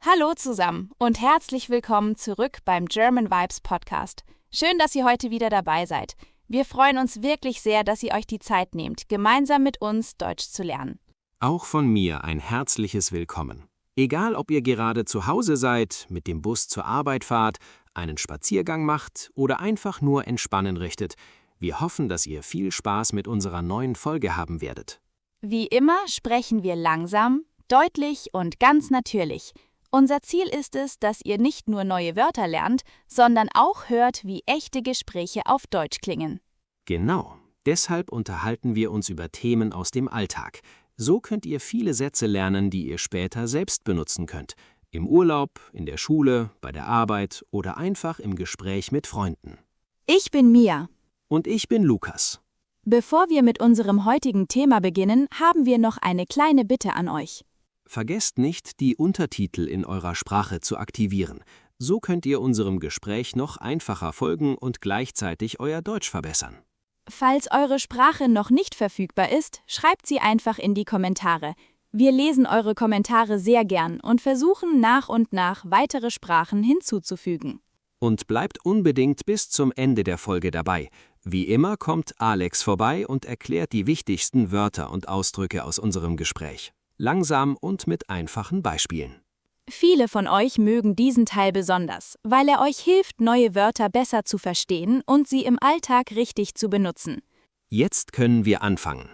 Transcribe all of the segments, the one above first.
Hallo zusammen und herzlich willkommen zurück beim German Vibes Podcast. Schön, dass ihr heute wieder dabei seid. Wir freuen uns wirklich sehr, dass ihr euch die Zeit nehmt, gemeinsam mit uns Deutsch zu lernen. Auch von mir ein herzliches Willkommen. Egal, ob ihr gerade zu Hause seid, mit dem Bus zur Arbeit fahrt, einen Spaziergang macht oder einfach nur entspannen richtet, wir hoffen, dass ihr viel Spaß mit unserer neuen Folge haben werdet. Wie immer sprechen wir langsam, deutlich und ganz natürlich. Unser Ziel ist es, dass ihr nicht nur neue Wörter lernt, sondern auch hört, wie echte Gespräche auf Deutsch klingen. Genau, deshalb unterhalten wir uns über Themen aus dem Alltag. So könnt ihr viele Sätze lernen, die ihr später selbst benutzen könnt. Im Urlaub, in der Schule, bei der Arbeit oder einfach im Gespräch mit Freunden. Ich bin Mia. Und ich bin Lukas. Bevor wir mit unserem heutigen Thema beginnen, haben wir noch eine kleine Bitte an euch. Vergesst nicht, die Untertitel in eurer Sprache zu aktivieren. So könnt ihr unserem Gespräch noch einfacher folgen und gleichzeitig euer Deutsch verbessern. Falls eure Sprache noch nicht verfügbar ist, schreibt sie einfach in die Kommentare. Wir lesen eure Kommentare sehr gern und versuchen nach und nach weitere Sprachen hinzuzufügen. Und bleibt unbedingt bis zum Ende der Folge dabei. Wie immer kommt Alex vorbei und erklärt die wichtigsten Wörter und Ausdrücke aus unserem Gespräch. Langsam und mit einfachen Beispielen. Viele von euch mögen diesen Teil besonders, weil er euch hilft, neue Wörter besser zu verstehen und sie im Alltag richtig zu benutzen. Jetzt können wir anfangen.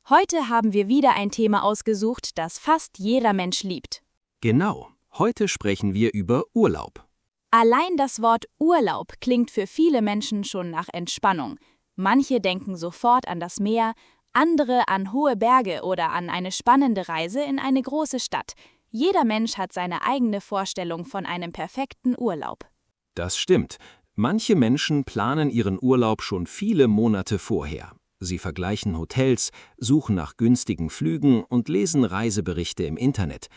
Heute haben wir wieder ein Thema ausgesucht, das fast jeder Mensch liebt. Genau, heute sprechen wir über Urlaub. Allein das Wort Urlaub klingt für viele Menschen schon nach Entspannung. Manche denken sofort an das Meer, andere an hohe Berge oder an eine spannende Reise in eine große Stadt. Jeder Mensch hat seine eigene Vorstellung von einem perfekten Urlaub. Das stimmt. Manche Menschen planen ihren Urlaub schon viele Monate vorher. Sie vergleichen Hotels, suchen nach günstigen Flügen und lesen Reiseberichte im Internet.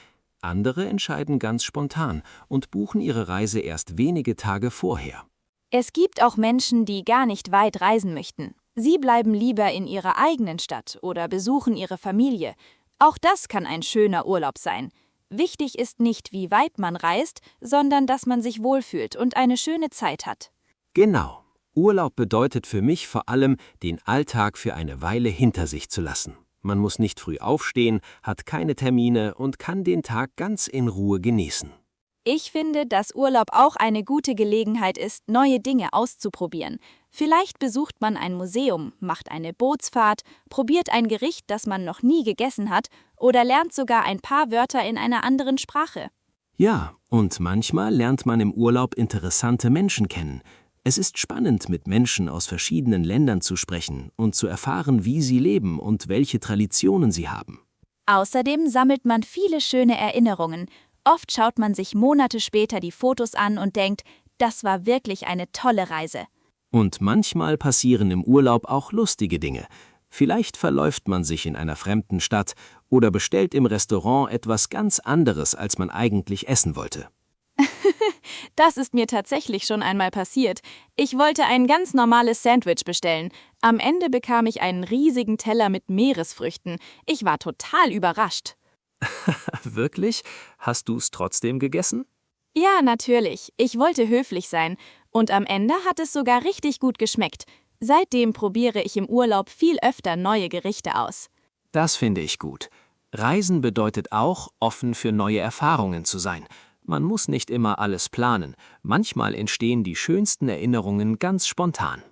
Andere entscheiden ganz spontan und buchen ihre Reise erst wenige Tage vorher. Es gibt auch Menschen, die gar nicht weit reisen möchten. Sie bleiben lieber in ihrer eigenen Stadt oder besuchen ihre Familie. Auch das kann ein schöner Urlaub sein. Wichtig ist nicht, wie weit man reist, sondern dass man sich wohlfühlt und eine schöne Zeit hat. Genau. Urlaub bedeutet für mich vor allem, den Alltag für eine Weile hinter sich zu lassen. Man muss nicht früh aufstehen, hat keine Termine und kann den Tag ganz in Ruhe genießen. Ich finde, dass Urlaub auch eine gute Gelegenheit ist, neue Dinge auszuprobieren. Vielleicht besucht man ein Museum, macht eine Bootsfahrt, probiert ein Gericht, das man noch nie gegessen hat, oder lernt sogar ein paar Wörter in einer anderen Sprache. Ja, und manchmal lernt man im Urlaub interessante Menschen kennen. Es ist spannend, mit Menschen aus verschiedenen Ländern zu sprechen und zu erfahren, wie sie leben und welche Traditionen sie haben. Außerdem sammelt man viele schöne Erinnerungen. Oft schaut man sich Monate später die Fotos an und denkt, das war wirklich eine tolle Reise. Und manchmal passieren im Urlaub auch lustige Dinge. Vielleicht verläuft man sich in einer fremden Stadt oder bestellt im Restaurant etwas ganz anderes, als man eigentlich essen wollte. Das ist mir tatsächlich schon einmal passiert. Ich wollte ein ganz normales Sandwich bestellen. Am Ende bekam ich einen riesigen Teller mit Meeresfrüchten. Ich war total überrascht. Wirklich? Hast du es trotzdem gegessen? Ja, natürlich. Ich wollte höflich sein. Und am Ende hat es sogar richtig gut geschmeckt. Seitdem probiere ich im Urlaub viel öfter neue Gerichte aus. Das finde ich gut. Reisen bedeutet auch, offen für neue Erfahrungen zu sein. Man muss nicht immer alles planen. Manchmal entstehen die schönsten Erinnerungen ganz spontan.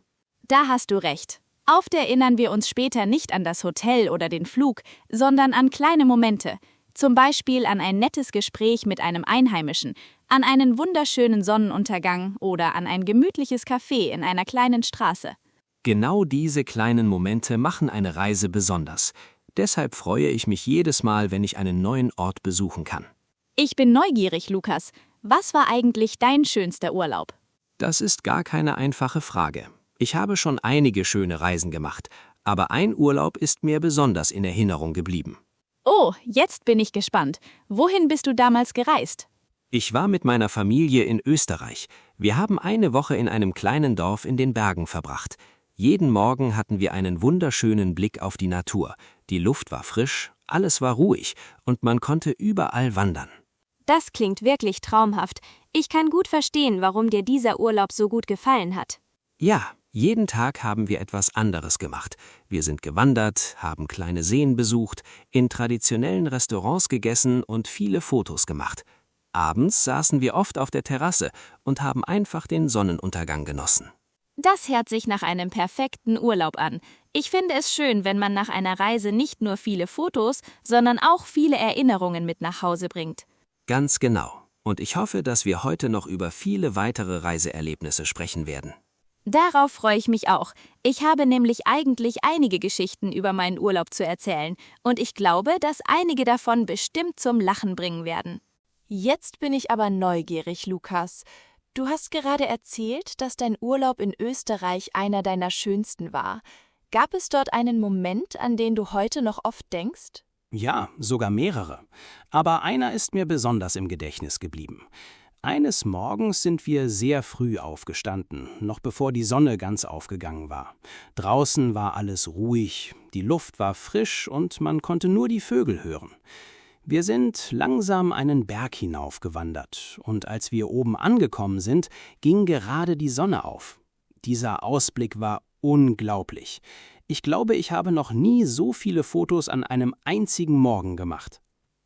Da hast du recht. Oft erinnern wir uns später nicht an das Hotel oder den Flug, sondern an kleine Momente. Zum Beispiel an ein nettes Gespräch mit einem Einheimischen, an einen wunderschönen Sonnenuntergang oder an ein gemütliches Café in einer kleinen Straße. Genau diese kleinen Momente machen eine Reise besonders. Deshalb freue ich mich jedes Mal, wenn ich einen neuen Ort besuchen kann. Ich bin neugierig, Lukas. Was war eigentlich dein schönster Urlaub? Das ist gar keine einfache Frage. Ich habe schon einige schöne Reisen gemacht, aber ein Urlaub ist mir besonders in Erinnerung geblieben. Oh, jetzt bin ich gespannt. Wohin bist du damals gereist? Ich war mit meiner Familie in Österreich. Wir haben eine Woche in einem kleinen Dorf in den Bergen verbracht. Jeden Morgen hatten wir einen wunderschönen Blick auf die Natur. Die Luft war frisch, alles war ruhig und man konnte überall wandern. Das klingt wirklich traumhaft. Ich kann gut verstehen, warum dir dieser Urlaub so gut gefallen hat. Ja, jeden Tag haben wir etwas anderes gemacht. Wir sind gewandert, haben kleine Seen besucht, in traditionellen Restaurants gegessen und viele Fotos gemacht. Abends saßen wir oft auf der Terrasse und haben einfach den Sonnenuntergang genossen. Das hört sich nach einem perfekten Urlaub an. Ich finde es schön, wenn man nach einer Reise nicht nur viele Fotos, sondern auch viele Erinnerungen mit nach Hause bringt. Ganz genau. Und ich hoffe, dass wir heute noch über viele weitere Reiseerlebnisse sprechen werden. Darauf freue ich mich auch. Ich habe nämlich eigentlich einige Geschichten über meinen Urlaub zu erzählen und ich glaube, dass einige davon bestimmt zum Lachen bringen werden. Jetzt bin ich aber neugierig, Lukas. Du hast gerade erzählt, dass dein Urlaub in Österreich einer deiner schönsten war. Gab es dort einen Moment, an den du heute noch oft denkst? Ja, sogar mehrere. Aber einer ist mir besonders im Gedächtnis geblieben. Eines Morgens sind wir sehr früh aufgestanden, noch bevor die Sonne ganz aufgegangen war. Draußen war alles ruhig, die Luft war frisch und man konnte nur die Vögel hören. Wir sind langsam einen Berg hinaufgewandert und als wir oben angekommen sind, ging gerade die Sonne auf. Dieser Ausblick war unglaublich. Ich glaube, ich habe noch nie so viele Fotos an einem einzigen Morgen gemacht.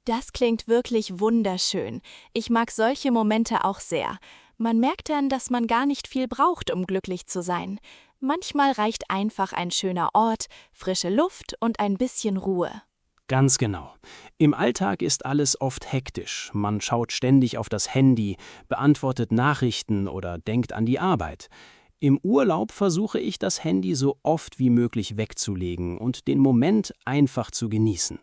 Das klingt wirklich wunderschön. Ich mag solche Momente auch sehr. Man merkt dann, dass man gar nicht viel braucht, um glücklich zu sein. Manchmal reicht einfach ein schöner Ort, frische Luft und ein bisschen Ruhe. Ganz genau. Im Alltag ist alles oft hektisch. Man schaut ständig auf das Handy, beantwortet Nachrichten oder denkt an die Arbeit. Im Urlaub versuche ich, das Handy so oft wie möglich wegzulegen und den Moment einfach zu genießen.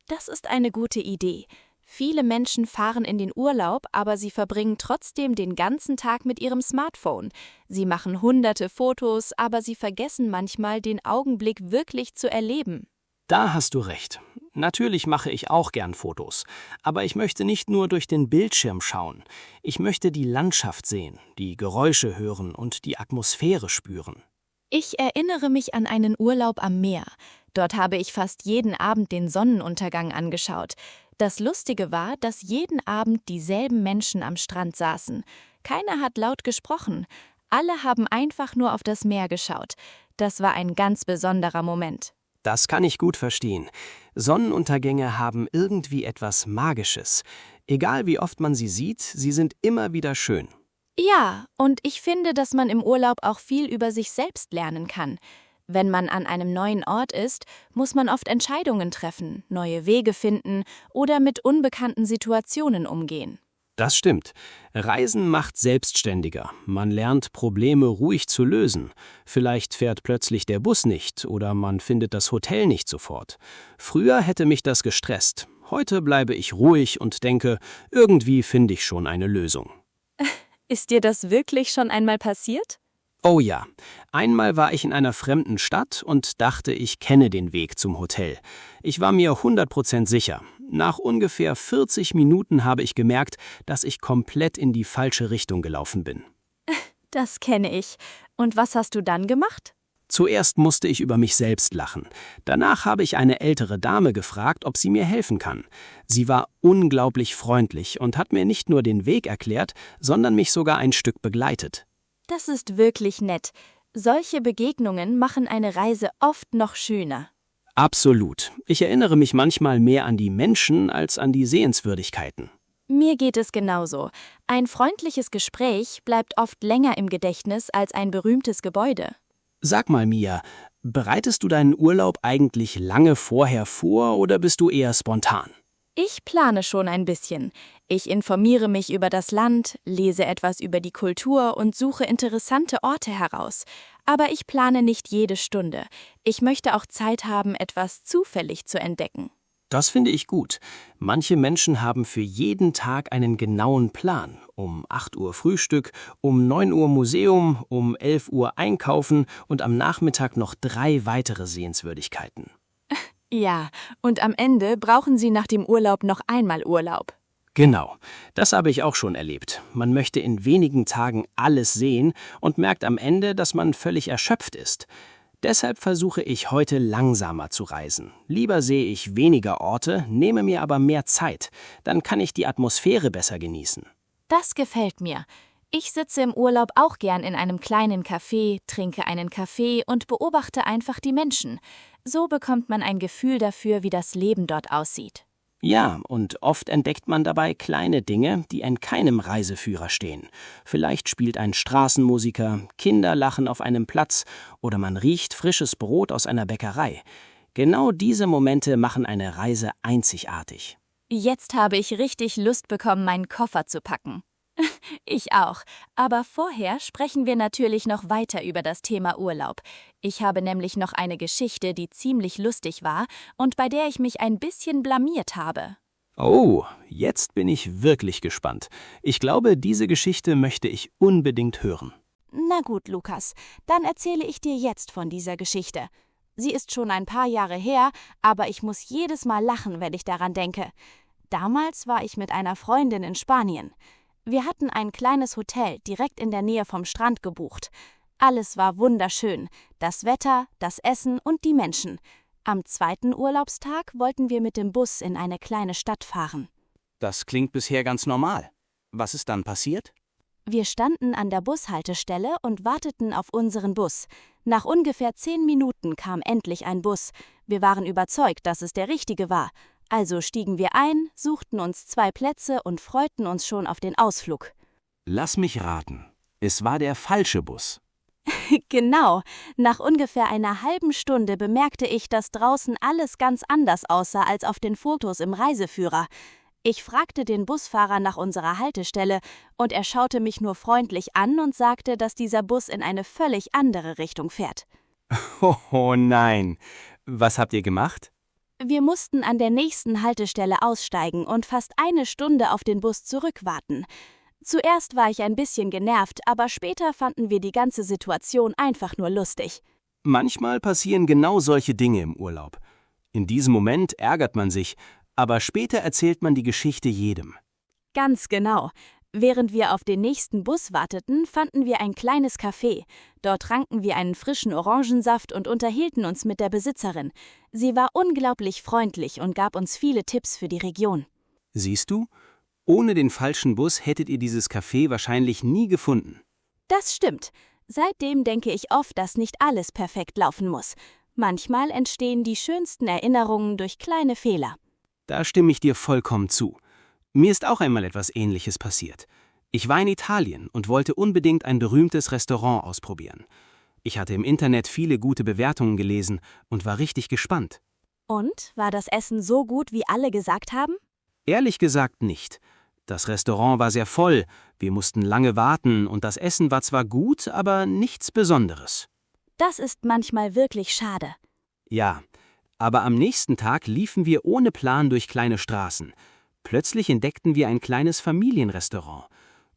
Das ist eine gute Idee. Viele Menschen fahren in den Urlaub, aber sie verbringen trotzdem den ganzen Tag mit ihrem Smartphone. Sie machen hunderte Fotos, aber sie vergessen manchmal, den Augenblick wirklich zu erleben. Da hast du recht. Natürlich mache ich auch gern Fotos, aber ich möchte nicht nur durch den Bildschirm schauen. Ich möchte die Landschaft sehen, die Geräusche hören und die Atmosphäre spüren. Ich erinnere mich an einen Urlaub am Meer. Dort habe ich fast jeden Abend den Sonnenuntergang angeschaut. Das Lustige war, dass jeden Abend dieselben Menschen am Strand saßen. Keiner hat laut gesprochen. Alle haben einfach nur auf das Meer geschaut. Das war ein ganz besonderer Moment. Das kann ich gut verstehen. Sonnenuntergänge haben irgendwie etwas Magisches. Egal wie oft man sie sieht, sie sind immer wieder schön. Ja, und ich finde, dass man im Urlaub auch viel über sich selbst lernen kann. Wenn man an einem neuen Ort ist, muss man oft Entscheidungen treffen, neue Wege finden oder mit unbekannten Situationen umgehen. Das stimmt. Reisen macht selbstständiger. Man lernt, Probleme ruhig zu lösen. Vielleicht fährt plötzlich der Bus nicht oder man findet das Hotel nicht sofort. Früher hätte mich das gestresst. Heute bleibe ich ruhig und denke, irgendwie finde ich schon eine Lösung. Ist dir das wirklich schon einmal passiert? Oh ja, einmal war ich in einer fremden Stadt und dachte, ich kenne den Weg zum Hotel. Ich war mir 100% sicher. Nach ungefähr 40 Minuten habe ich gemerkt, dass ich komplett in die falsche Richtung gelaufen bin. Das kenne ich. Und was hast du dann gemacht? Zuerst musste ich über mich selbst lachen. Danach habe ich eine ältere Dame gefragt, ob sie mir helfen kann. Sie war unglaublich freundlich und hat mir nicht nur den Weg erklärt, sondern mich sogar ein Stück begleitet. Das ist wirklich nett. Solche Begegnungen machen eine Reise oft noch schöner. Absolut. Ich erinnere mich manchmal mehr an die Menschen als an die Sehenswürdigkeiten. Mir geht es genauso. Ein freundliches Gespräch bleibt oft länger im Gedächtnis als ein berühmtes Gebäude. Sag mal, Mia, bereitest du deinen Urlaub eigentlich lange vorher vor oder bist du eher spontan? Ich plane schon ein bisschen. Ich informiere mich über das Land, lese etwas über die Kultur und suche interessante Orte heraus. Aber ich plane nicht jede Stunde. Ich möchte auch Zeit haben, etwas zufällig zu entdecken. Das finde ich gut. Manche Menschen haben für jeden Tag einen genauen Plan. Um 8 Uhr Frühstück, um 9 Uhr Museum, um 11 Uhr einkaufen und am Nachmittag noch 3 weitere Sehenswürdigkeiten. Ja, und am Ende brauchen Sie nach dem Urlaub noch einmal Urlaub. Genau, das habe ich auch schon erlebt. Man möchte in wenigen Tagen alles sehen und merkt am Ende, dass man völlig erschöpft ist. Deshalb versuche ich heute langsamer zu reisen. Lieber sehe ich weniger Orte, nehme mir aber mehr Zeit. Dann kann ich die Atmosphäre besser genießen. Das gefällt mir. Ich sitze im Urlaub auch gern in einem kleinen Café, trinke einen Kaffee und beobachte einfach die Menschen. So bekommt man ein Gefühl dafür, wie das Leben dort aussieht. Ja, und oft entdeckt man dabei kleine Dinge, die in keinem Reiseführer stehen. Vielleicht spielt ein Straßenmusiker, Kinder lachen auf einem Platz oder man riecht frisches Brot aus einer Bäckerei. Genau diese Momente machen eine Reise einzigartig. Jetzt habe ich richtig Lust bekommen, meinen Koffer zu packen. Ich auch. Aber vorher sprechen wir natürlich noch weiter über das Thema Urlaub. Ich habe nämlich noch eine Geschichte, die ziemlich lustig war und bei der ich mich ein bisschen blamiert habe. Oh, jetzt bin ich wirklich gespannt. Ich glaube, diese Geschichte möchte ich unbedingt hören. Na gut, Lukas, dann erzähle ich dir jetzt von dieser Geschichte. Sie ist schon ein paar Jahre her, aber ich muss jedes Mal lachen, wenn ich daran denke. Damals war ich mit einer Freundin in Spanien. Wir hatten ein kleines Hotel direkt in der Nähe vom Strand gebucht. Alles war wunderschön, das Wetter, das Essen und die Menschen. Am zweiten Urlaubstag wollten wir mit dem Bus in eine kleine Stadt fahren. Das klingt bisher ganz normal. Was ist dann passiert? Wir standen an der Bushaltestelle und warteten auf unseren Bus. Nach ungefähr 10 Minuten kam endlich ein Bus. Wir waren überzeugt, dass es der richtige war. Also stiegen wir ein, suchten uns 2 Plätze und freuten uns schon auf den Ausflug. Lass mich raten. Es war der falsche Bus. Genau. Nach ungefähr einer halben Stunde bemerkte ich, dass draußen alles ganz anders aussah als auf den Fotos im Reiseführer. Ich fragte den Busfahrer nach unserer Haltestelle und er schaute mich nur freundlich an und sagte, dass dieser Bus in eine völlig andere Richtung fährt. Oh nein. Was habt ihr gemacht? Wir mussten an der nächsten Haltestelle aussteigen und fast eine Stunde auf den Bus zurückwarten. Zuerst war ich ein bisschen genervt, aber später fanden wir die ganze Situation einfach nur lustig. Manchmal passieren genau solche Dinge im Urlaub. In diesem Moment ärgert man sich, aber später erzählt man die Geschichte jedem. Ganz genau. Während wir auf den nächsten Bus warteten, fanden wir ein kleines Café. Dort tranken wir einen frischen Orangensaft und unterhielten uns mit der Besitzerin. Sie war unglaublich freundlich und gab uns viele Tipps für die Region. Siehst du? Ohne den falschen Bus hättet ihr dieses Café wahrscheinlich nie gefunden. Das stimmt. Seitdem denke ich oft, dass nicht alles perfekt laufen muss. Manchmal entstehen die schönsten Erinnerungen durch kleine Fehler. Da stimme ich dir vollkommen zu. Mir ist auch einmal etwas Ähnliches passiert. Ich war in Italien und wollte unbedingt ein berühmtes Restaurant ausprobieren. Ich hatte im Internet viele gute Bewertungen gelesen und war richtig gespannt. Und? War das Essen so gut, wie alle gesagt haben? Ehrlich gesagt nicht. Das Restaurant war sehr voll, wir mussten lange warten und das Essen war zwar gut, aber nichts Besonderes. Das ist manchmal wirklich schade. Ja, aber am nächsten Tag liefen wir ohne Plan durch kleine Straßen. Plötzlich entdeckten wir ein kleines Familienrestaurant.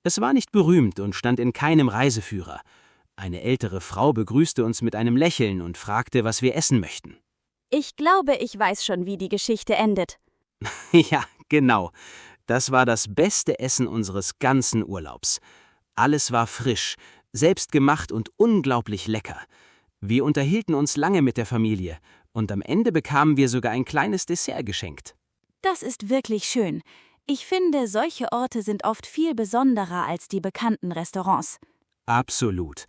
Es war nicht berühmt und stand in keinem Reiseführer. Eine ältere Frau begrüßte uns mit einem Lächeln und fragte, was wir essen möchten. Ich glaube, ich weiß schon, wie die Geschichte endet. Ja, genau. Das war das beste Essen unseres ganzen Urlaubs. Alles war frisch, selbstgemacht und unglaublich lecker. Wir unterhielten uns lange mit der Familie und am Ende bekamen wir sogar ein kleines Dessert geschenkt. Das ist wirklich schön. Ich finde, solche Orte sind oft viel besonderer als die bekannten Restaurants. Absolut.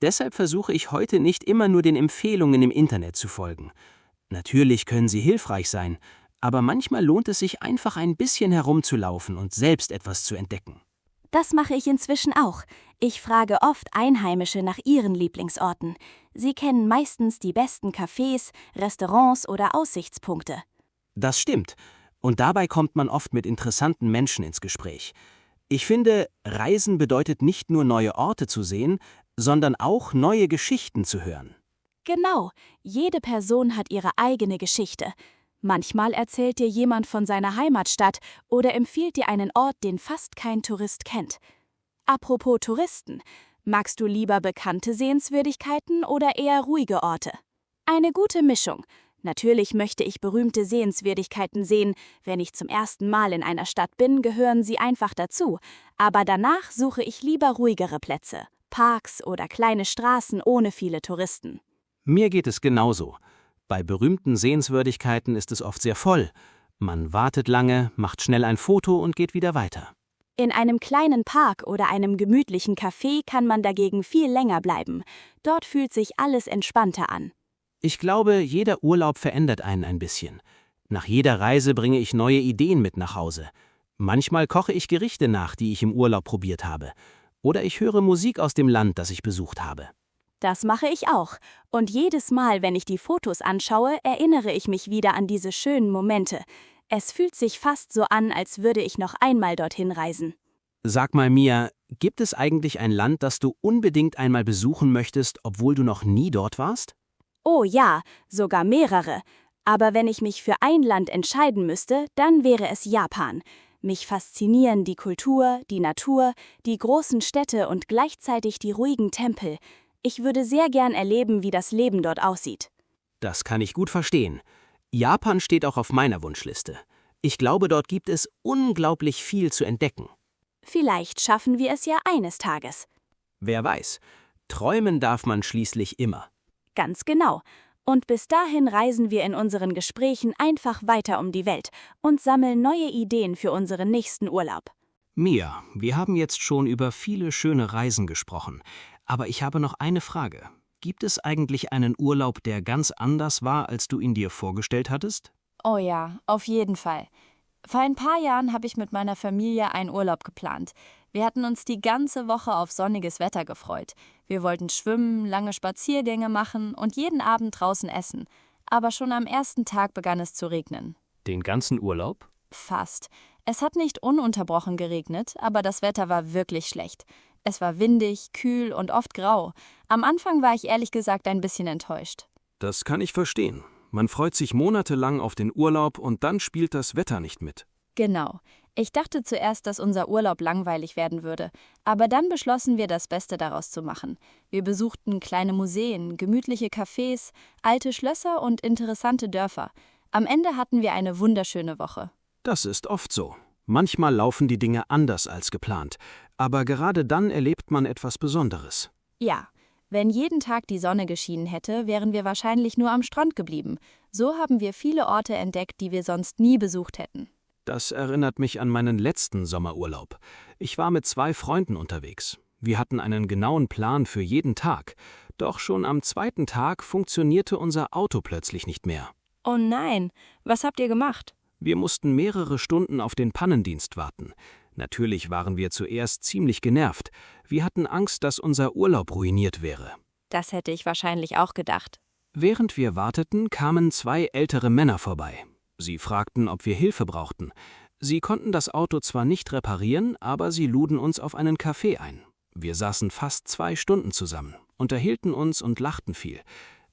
Deshalb versuche ich heute nicht immer nur den Empfehlungen im Internet zu folgen. Natürlich können sie hilfreich sein, aber manchmal lohnt es sich einfach ein bisschen herumzulaufen und selbst etwas zu entdecken. Das mache ich inzwischen auch. Ich frage oft Einheimische nach ihren Lieblingsorten. Sie kennen meistens die besten Cafés, Restaurants oder Aussichtspunkte. Das stimmt. Und dabei kommt man oft mit interessanten Menschen ins Gespräch. Ich finde, Reisen bedeutet nicht nur neue Orte zu sehen, sondern auch neue Geschichten zu hören. Genau, jede Person hat ihre eigene Geschichte. Manchmal erzählt dir jemand von seiner Heimatstadt oder empfiehlt dir einen Ort, den fast kein Tourist kennt. Apropos Touristen, magst du lieber bekannte Sehenswürdigkeiten oder eher ruhige Orte? Eine gute Mischung. Natürlich möchte ich berühmte Sehenswürdigkeiten sehen. Wenn ich zum ersten Mal in einer Stadt bin, gehören sie einfach dazu. Aber danach suche ich lieber ruhigere Plätze, Parks oder kleine Straßen ohne viele Touristen. Mir geht es genauso. Bei berühmten Sehenswürdigkeiten ist es oft sehr voll. Man wartet lange, macht schnell ein Foto und geht wieder weiter. In einem kleinen Park oder einem gemütlichen Café kann man dagegen viel länger bleiben. Dort fühlt sich alles entspannter an. Ich glaube, jeder Urlaub verändert einen ein bisschen. Nach jeder Reise bringe ich neue Ideen mit nach Hause. Manchmal koche ich Gerichte nach, die ich im Urlaub probiert habe. Oder ich höre Musik aus dem Land, das ich besucht habe. Das mache ich auch. Und jedes Mal, wenn ich die Fotos anschaue, erinnere ich mich wieder an diese schönen Momente. Es fühlt sich fast so an, als würde ich noch einmal dorthin reisen. Sag mal, Mia, gibt es eigentlich ein Land, das du unbedingt einmal besuchen möchtest, obwohl du noch nie dort warst? Oh ja, sogar mehrere. Aber wenn ich mich für ein Land entscheiden müsste, dann wäre es Japan. Mich faszinieren die Kultur, die Natur, die großen Städte und gleichzeitig die ruhigen Tempel. Ich würde sehr gern erleben, wie das Leben dort aussieht. Das kann ich gut verstehen. Japan steht auch auf meiner Wunschliste. Ich glaube, dort gibt es unglaublich viel zu entdecken. Vielleicht schaffen wir es ja eines Tages. Wer weiß, träumen darf man schließlich immer. Ganz genau. Und bis dahin reisen wir in unseren Gesprächen einfach weiter um die Welt und sammeln neue Ideen für unseren nächsten Urlaub. Mia, wir haben jetzt schon über viele schöne Reisen gesprochen, aber ich habe noch eine Frage. Gibt es eigentlich einen Urlaub, der ganz anders war, als du ihn dir vorgestellt hattest? Oh ja, auf jeden Fall. Vor ein paar Jahren habe ich mit meiner Familie einen Urlaub geplant. Wir hatten uns die ganze Woche auf sonniges Wetter gefreut. Wir wollten schwimmen, lange Spaziergänge machen und jeden Abend draußen essen. Aber schon am ersten Tag begann es zu regnen. Den ganzen Urlaub? Fast. Es hat nicht ununterbrochen geregnet, aber das Wetter war wirklich schlecht. Es war windig, kühl und oft grau. Am Anfang war ich ehrlich gesagt ein bisschen enttäuscht. Das kann ich verstehen. Man freut sich monatelang auf den Urlaub und dann spielt das Wetter nicht mit. Genau. Ich dachte zuerst, dass unser Urlaub langweilig werden würde, aber dann beschlossen wir, das Beste daraus zu machen. Wir besuchten kleine Museen, gemütliche Cafés, alte Schlösser und interessante Dörfer. Am Ende hatten wir eine wunderschöne Woche. Das ist oft so. Manchmal laufen die Dinge anders als geplant, aber gerade dann erlebt man etwas Besonderes. Ja, wenn jeden Tag die Sonne geschienen hätte, wären wir wahrscheinlich nur am Strand geblieben. So haben wir viele Orte entdeckt, die wir sonst nie besucht hätten. Das erinnert mich an meinen letzten Sommerurlaub. Ich war mit 2 Freunden unterwegs. Wir hatten einen genauen Plan für jeden Tag. Doch schon am 2. Tag funktionierte unser Auto plötzlich nicht mehr. Oh nein, was habt ihr gemacht? Wir mussten mehrere Stunden auf den Pannendienst warten. Natürlich waren wir zuerst ziemlich genervt. Wir hatten Angst, dass unser Urlaub ruiniert wäre. Das hätte ich wahrscheinlich auch gedacht. Während wir warteten, kamen 2 ältere Männer vorbei. Sie fragten, ob wir Hilfe brauchten. Sie konnten das Auto zwar nicht reparieren, aber sie luden uns auf einen Kaffee ein. Wir saßen fast 2 Stunden zusammen, unterhielten uns und lachten viel.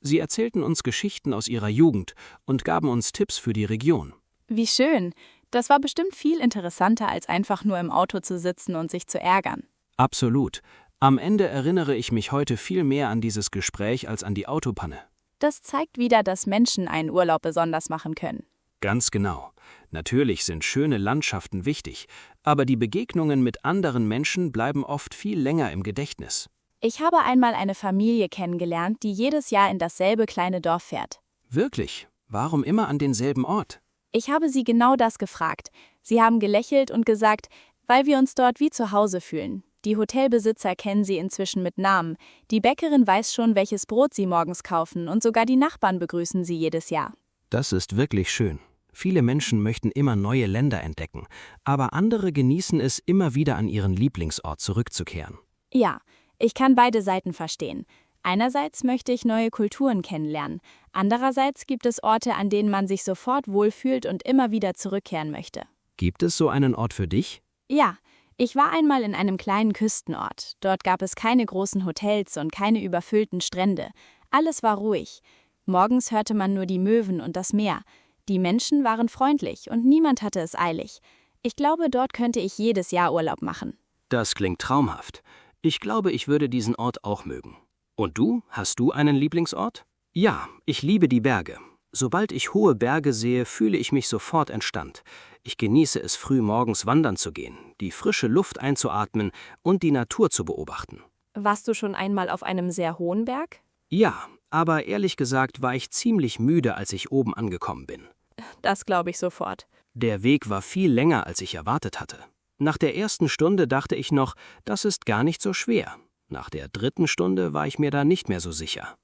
Sie erzählten uns Geschichten aus ihrer Jugend und gaben uns Tipps für die Region. Wie schön. Das war bestimmt viel interessanter, als einfach nur im Auto zu sitzen und sich zu ärgern. Absolut. Am Ende erinnere ich mich heute viel mehr an dieses Gespräch als an die Autopanne. Das zeigt wieder, dass Menschen einen Urlaub besonders machen können. Ganz genau. Natürlich sind schöne Landschaften wichtig, aber die Begegnungen mit anderen Menschen bleiben oft viel länger im Gedächtnis. Ich habe einmal eine Familie kennengelernt, die jedes Jahr in dasselbe kleine Dorf fährt. Wirklich? Warum immer an denselben Ort? Ich habe sie genau das gefragt. Sie haben gelächelt und gesagt, weil wir uns dort wie zu Hause fühlen. Die Hotelbesitzer kennen sie inzwischen mit Namen. Die Bäckerin weiß schon, welches Brot sie morgens kaufen und sogar die Nachbarn begrüßen sie jedes Jahr. Das ist wirklich schön. Viele Menschen möchten immer neue Länder entdecken, aber andere genießen es, immer wieder an ihren Lieblingsort zurückzukehren. Ja, ich kann beide Seiten verstehen. Einerseits möchte ich neue Kulturen kennenlernen. Andererseits gibt es Orte, an denen man sich sofort wohlfühlt und immer wieder zurückkehren möchte. Gibt es so einen Ort für dich? Ja, ich war einmal in einem kleinen Küstenort. Dort gab es keine großen Hotels und keine überfüllten Strände. Alles war ruhig. Morgens hörte man nur die Möwen und das Meer. Die Menschen waren freundlich und niemand hatte es eilig. Ich glaube, dort könnte ich jedes Jahr Urlaub machen. Das klingt traumhaft. Ich glaube, ich würde diesen Ort auch mögen. Und du? Hast du einen Lieblingsort? Ja, ich liebe die Berge. Sobald ich hohe Berge sehe, fühle ich mich sofort entspannt. Ich genieße es, früh morgens wandern zu gehen, die frische Luft einzuatmen und die Natur zu beobachten. Warst du schon einmal auf einem sehr hohen Berg? Ja, Aber ehrlich gesagt war ich ziemlich müde, als ich oben angekommen bin. Das glaube ich sofort. Der Weg war viel länger, als ich erwartet hatte. Nach der ersten Stunde dachte ich noch, das ist gar nicht so schwer. Nach der dritten Stunde war ich mir da nicht mehr so sicher.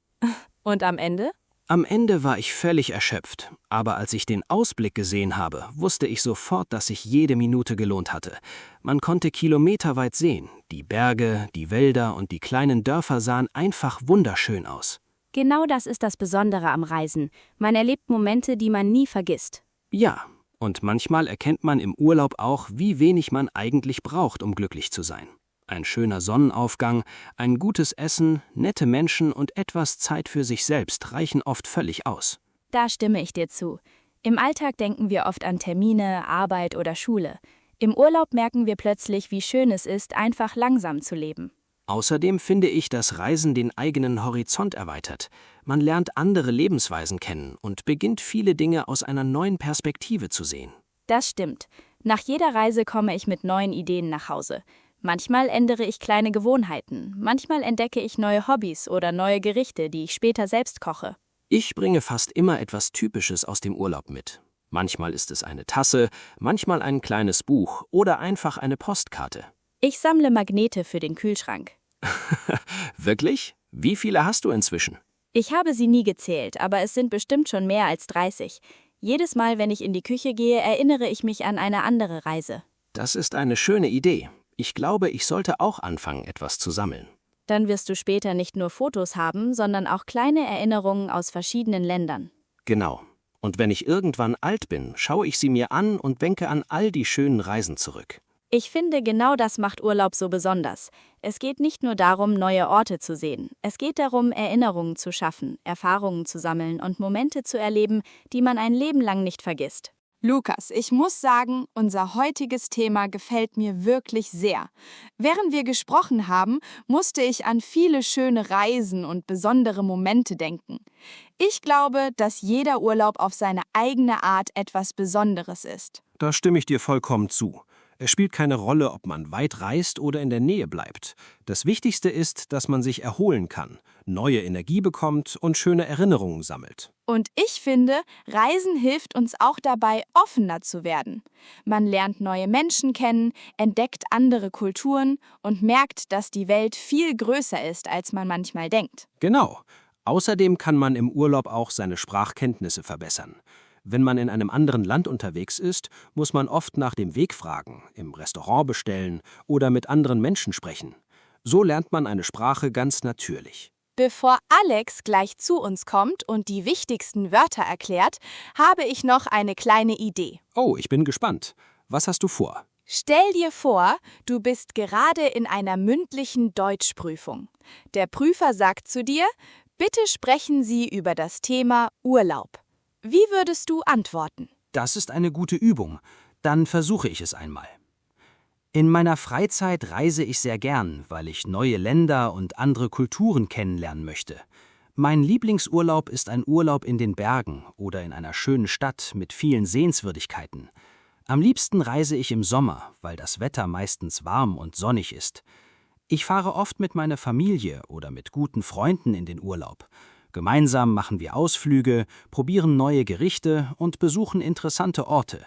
Und am Ende? Am Ende war ich völlig erschöpft, aber als ich den Ausblick gesehen habe, wusste ich sofort, dass sich jede Minute gelohnt hatte. Man konnte kilometerweit sehen. Die Berge, die Wälder und die kleinen Dörfer sahen einfach wunderschön aus. Genau das ist das Besondere am Reisen. Man erlebt Momente, die man nie vergisst. Ja, und manchmal erkennt man im Urlaub auch, wie wenig man eigentlich braucht, um glücklich zu sein. Ein schöner Sonnenaufgang, ein gutes Essen, nette Menschen und etwas Zeit für sich selbst reichen oft völlig aus. Da stimme ich dir zu. Im Alltag denken wir oft an Termine, Arbeit oder Schule. Im Urlaub merken wir plötzlich, wie schön es ist, einfach langsam zu leben. Außerdem finde ich, dass Reisen den eigenen Horizont erweitert. Man lernt andere Lebensweisen kennen und beginnt viele Dinge aus einer neuen Perspektive zu sehen. Das stimmt. Nach jeder Reise komme ich mit neuen Ideen nach Hause. Manchmal ändere ich kleine Gewohnheiten, manchmal entdecke ich neue Hobbys oder neue Gerichte, die ich später selbst koche. Ich bringe fast immer etwas Typisches aus dem Urlaub mit. Manchmal ist es eine Tasse, manchmal ein kleines Buch oder einfach eine Postkarte. Ich sammle Magnete für den Kühlschrank. Wirklich? Wie viele hast du inzwischen? Ich habe sie nie gezählt, aber es sind bestimmt schon mehr als 30. Jedes Mal, wenn ich in die Küche gehe, erinnere ich mich an eine andere Reise. Das ist eine schöne Idee. Ich glaube, ich sollte auch anfangen, etwas zu sammeln. Dann wirst du später nicht nur Fotos haben, sondern auch kleine Erinnerungen aus verschiedenen Ländern. Genau. Und wenn ich irgendwann alt bin, schaue ich sie mir an und denke an all die schönen Reisen zurück. Ich finde, genau das macht Urlaub so besonders. Es geht nicht nur darum, neue Orte zu sehen. Es geht darum, Erinnerungen zu schaffen, Erfahrungen zu sammeln und Momente zu erleben, die man ein Leben lang nicht vergisst. Lukas, ich muss sagen, unser heutiges Thema gefällt mir wirklich sehr. Während wir gesprochen haben, musste ich an viele schöne Reisen und besondere Momente denken. Ich glaube, dass jeder Urlaub auf seine eigene Art etwas Besonderes ist. Da stimme ich dir vollkommen zu. Es spielt keine Rolle, ob man weit reist oder in der Nähe bleibt. Das Wichtigste ist, dass man sich erholen kann, neue Energie bekommt und schöne Erinnerungen sammelt. Und ich finde, Reisen hilft uns auch dabei, offener zu werden. Man lernt neue Menschen kennen, entdeckt andere Kulturen und merkt, dass die Welt viel größer ist, als man manchmal denkt. Genau. Außerdem kann man im Urlaub auch seine Sprachkenntnisse verbessern. Wenn man in einem anderen Land unterwegs ist, muss man oft nach dem Weg fragen, im Restaurant bestellen oder mit anderen Menschen sprechen. So lernt man eine Sprache ganz natürlich. Bevor Alex gleich zu uns kommt und die wichtigsten Wörter erklärt, habe ich noch eine kleine Idee. Oh, ich bin gespannt. Was hast du vor? Stell dir vor, du bist gerade in einer mündlichen Deutschprüfung. Der Prüfer sagt zu dir, bitte sprechen Sie über das Thema Urlaub. Wie würdest du antworten? Das ist eine gute Übung. Dann versuche ich es einmal. In meiner Freizeit reise ich sehr gern, weil ich neue Länder und andere Kulturen kennenlernen möchte. Mein Lieblingsurlaub ist ein Urlaub in den Bergen oder in einer schönen Stadt mit vielen Sehenswürdigkeiten. Am liebsten reise ich im Sommer, weil das Wetter meistens warm und sonnig ist. Ich fahre oft mit meiner Familie oder mit guten Freunden in den Urlaub. Gemeinsam machen wir Ausflüge, probieren neue Gerichte und besuchen interessante Orte.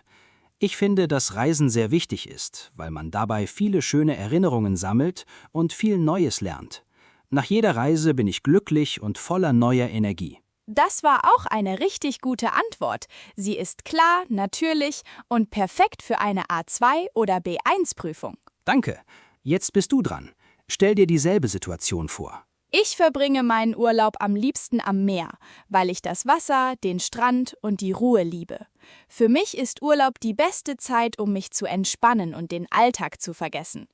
Ich finde, dass Reisen sehr wichtig ist, weil man dabei viele schöne Erinnerungen sammelt und viel Neues lernt. Nach jeder Reise bin ich glücklich und voller neuer Energie. Das war auch eine richtig gute Antwort. Sie ist klar, natürlich und perfekt für eine A2 oder B1-Prüfung. Danke. Jetzt bist du dran. Stell dir dieselbe Situation vor. Ich verbringe meinen Urlaub am liebsten am Meer, weil ich das Wasser, den Strand und die Ruhe liebe. Für mich ist Urlaub die beste Zeit, um mich zu entspannen und den Alltag zu vergessen.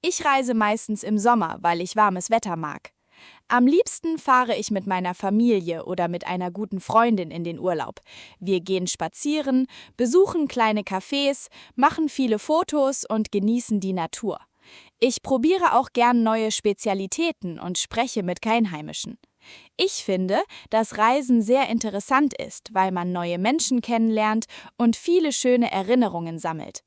Ich reise meistens im Sommer, weil ich warmes Wetter mag. Am liebsten fahre ich mit meiner Familie oder mit einer guten Freundin in den Urlaub. Wir gehen spazieren, besuchen kleine Cafés, machen viele Fotos und genießen die Natur. Ich probiere auch gern neue Spezialitäten und spreche mit Einheimischen. Ich finde, dass Reisen sehr interessant ist, weil man neue Menschen kennenlernt und viele schöne Erinnerungen sammelt.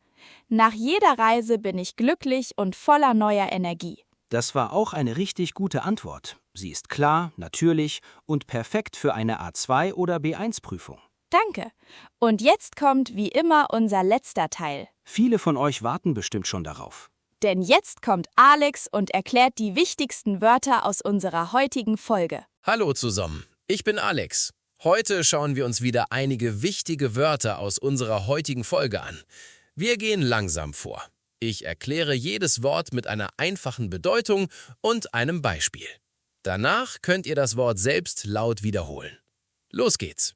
Nach jeder Reise bin ich glücklich und voller neuer Energie. Das war auch eine richtig gute Antwort. Sie ist klar, natürlich und perfekt für eine A2 oder B1-Prüfung. Danke. Und jetzt kommt wie immer unser letzter Teil. Viele von euch warten bestimmt schon darauf. Denn jetzt kommt Alex und erklärt die wichtigsten Wörter aus unserer heutigen Folge. Hallo zusammen, ich bin Alex. Heute schauen wir uns wieder einige wichtige Wörter aus unserer heutigen Folge an. Wir gehen langsam vor. Ich erkläre jedes Wort mit einer einfachen Bedeutung und einem Beispiel. Danach könnt ihr das Wort selbst laut wiederholen. Los geht's.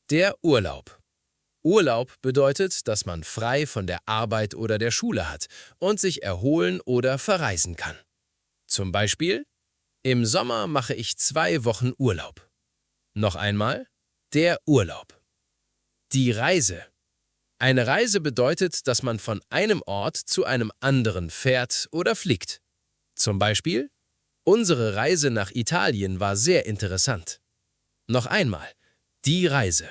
Der Urlaub. Urlaub bedeutet, dass man frei von der Arbeit oder der Schule hat und sich erholen oder verreisen kann. Zum Beispiel: Im Sommer mache ich 2 Wochen Urlaub. Noch einmal: der Urlaub. Die Reise. Eine Reise bedeutet, dass man von einem Ort zu einem anderen fährt oder fliegt. Zum Beispiel: Unsere Reise nach Italien war sehr interessant. Noch einmal: die Reise.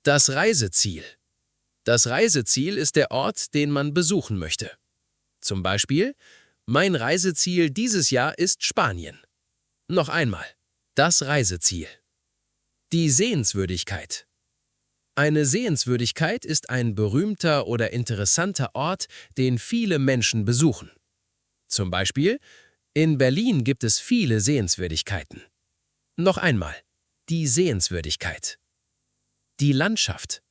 Das Reiseziel. Das Reiseziel ist der Ort, den man besuchen möchte. Zum Beispiel: Mein Reiseziel dieses Jahr ist Spanien. Noch einmal: das Reiseziel. Die Sehenswürdigkeit. Eine Sehenswürdigkeit ist ein berühmter oder interessanter Ort, den viele Menschen besuchen. Zum Beispiel: In Berlin gibt es viele Sehenswürdigkeiten. Noch einmal: die Sehenswürdigkeit. Die Landschaft.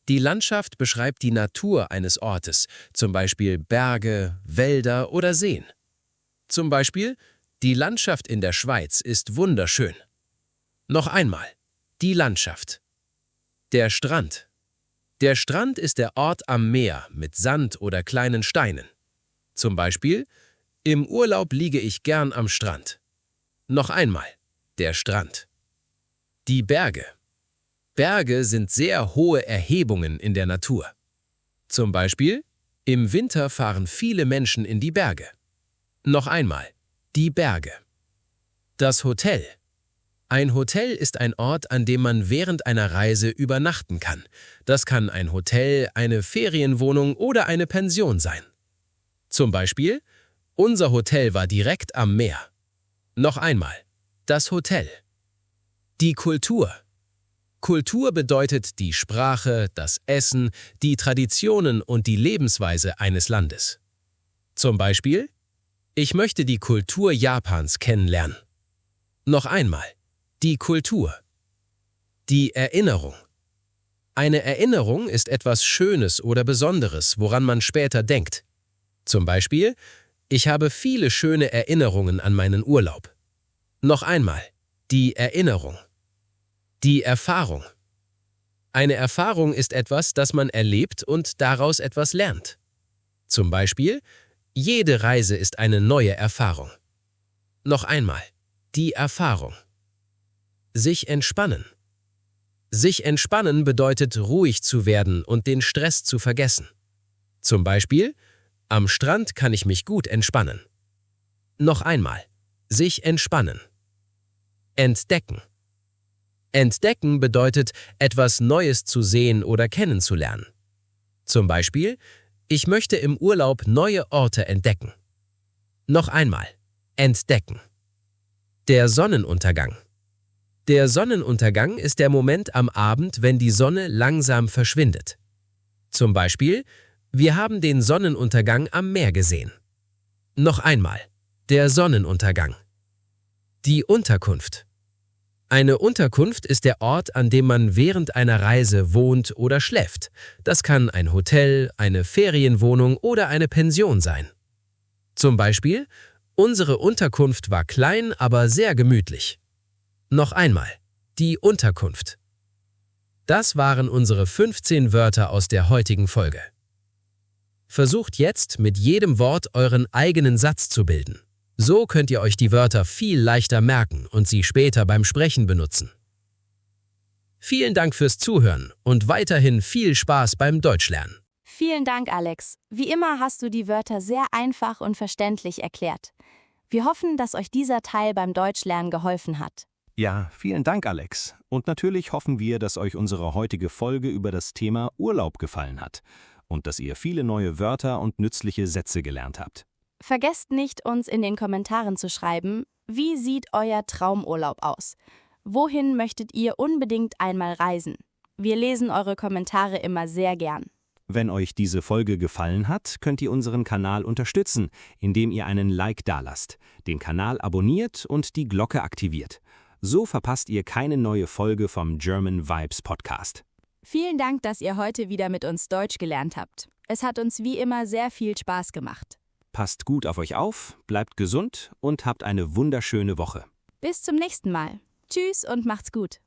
Die Landschaft beschreibt die Natur eines Ortes, zum Beispiel Berge, Wälder oder Seen. Zum Beispiel: Die Landschaft in der Schweiz ist wunderschön. Noch einmal: die Landschaft. Der Strand. Der Strand ist der Ort am Meer mit Sand oder kleinen Steinen. Zum Beispiel: Im Urlaub liege ich gern am Strand. Noch einmal: der Strand. Die Berge. Berge sind sehr hohe Erhebungen in der Natur. Zum Beispiel: Im Winter fahren viele Menschen in die Berge. Noch einmal: die Berge. Das Hotel. Ein Hotel ist ein Ort, an dem man während einer Reise übernachten kann. Das kann ein Hotel, eine Ferienwohnung oder eine Pension sein. Zum Beispiel: Unser Hotel war direkt am Meer. Noch einmal: das Hotel. Die Kultur. Kultur bedeutet die Sprache, das Essen, die Traditionen und die Lebensweise eines Landes. Zum Beispiel: Ich möchte die Kultur Japans kennenlernen. Noch einmal: die Kultur. Die Erinnerung. Eine Erinnerung ist etwas Schönes oder Besonderes, woran man später denkt. Zum Beispiel: Ich habe viele schöne Erinnerungen an meinen Urlaub. Noch einmal: die Erinnerung. Die Erfahrung. Eine Erfahrung ist etwas, das man erlebt und daraus etwas lernt. Zum Beispiel: Jede Reise ist eine neue Erfahrung. Noch einmal: die Erfahrung. Sich entspannen. Sich entspannen bedeutet, ruhig zu werden und den Stress zu vergessen. Zum Beispiel: Am Strand kann ich mich gut entspannen. Noch einmal: sich entspannen. Entdecken. Entdecken bedeutet, etwas Neues zu sehen oder kennenzulernen. Zum Beispiel: Ich möchte im Urlaub neue Orte entdecken. Noch einmal: entdecken. Der Sonnenuntergang. Der Sonnenuntergang ist der Moment am Abend, wenn die Sonne langsam verschwindet. Zum Beispiel: Wir haben den Sonnenuntergang am Meer gesehen. Noch einmal: der Sonnenuntergang. Die Unterkunft. Eine Unterkunft ist der Ort, an dem man während einer Reise wohnt oder schläft. Das kann ein Hotel, eine Ferienwohnung oder eine Pension sein. Zum Beispiel: Unsere Unterkunft war klein, aber sehr gemütlich. Noch einmal: die Unterkunft. Das waren unsere 15 Wörter aus der heutigen Folge. Versucht jetzt, mit jedem Wort euren eigenen Satz zu bilden. So könnt ihr euch die Wörter viel leichter merken und sie später beim Sprechen benutzen. Vielen Dank fürs Zuhören und weiterhin viel Spaß beim Deutschlernen. Vielen Dank, Alex. Wie immer hast du die Wörter sehr einfach und verständlich erklärt. Wir hoffen, dass euch dieser Teil beim Deutschlernen geholfen hat. Ja, vielen Dank, Alex. Und natürlich hoffen wir, dass euch unsere heutige Folge über das Thema Urlaub gefallen hat und dass ihr viele neue Wörter und nützliche Sätze gelernt habt. Vergesst nicht, uns in den Kommentaren zu schreiben, wie sieht euer Traumurlaub aus? Wohin möchtet ihr unbedingt einmal reisen? Wir lesen eure Kommentare immer sehr gern. Wenn euch diese Folge gefallen hat, könnt ihr unseren Kanal unterstützen, indem ihr einen Like dalasst, den Kanal abonniert und die Glocke aktiviert. So verpasst ihr keine neue Folge vom German Vibes Podcast. Vielen Dank, dass ihr heute wieder mit uns Deutsch gelernt habt. Es hat uns wie immer sehr viel Spaß gemacht. Passt gut auf euch auf, bleibt gesund und habt eine wunderschöne Woche. Bis zum nächsten Mal. Tschüss und macht's gut.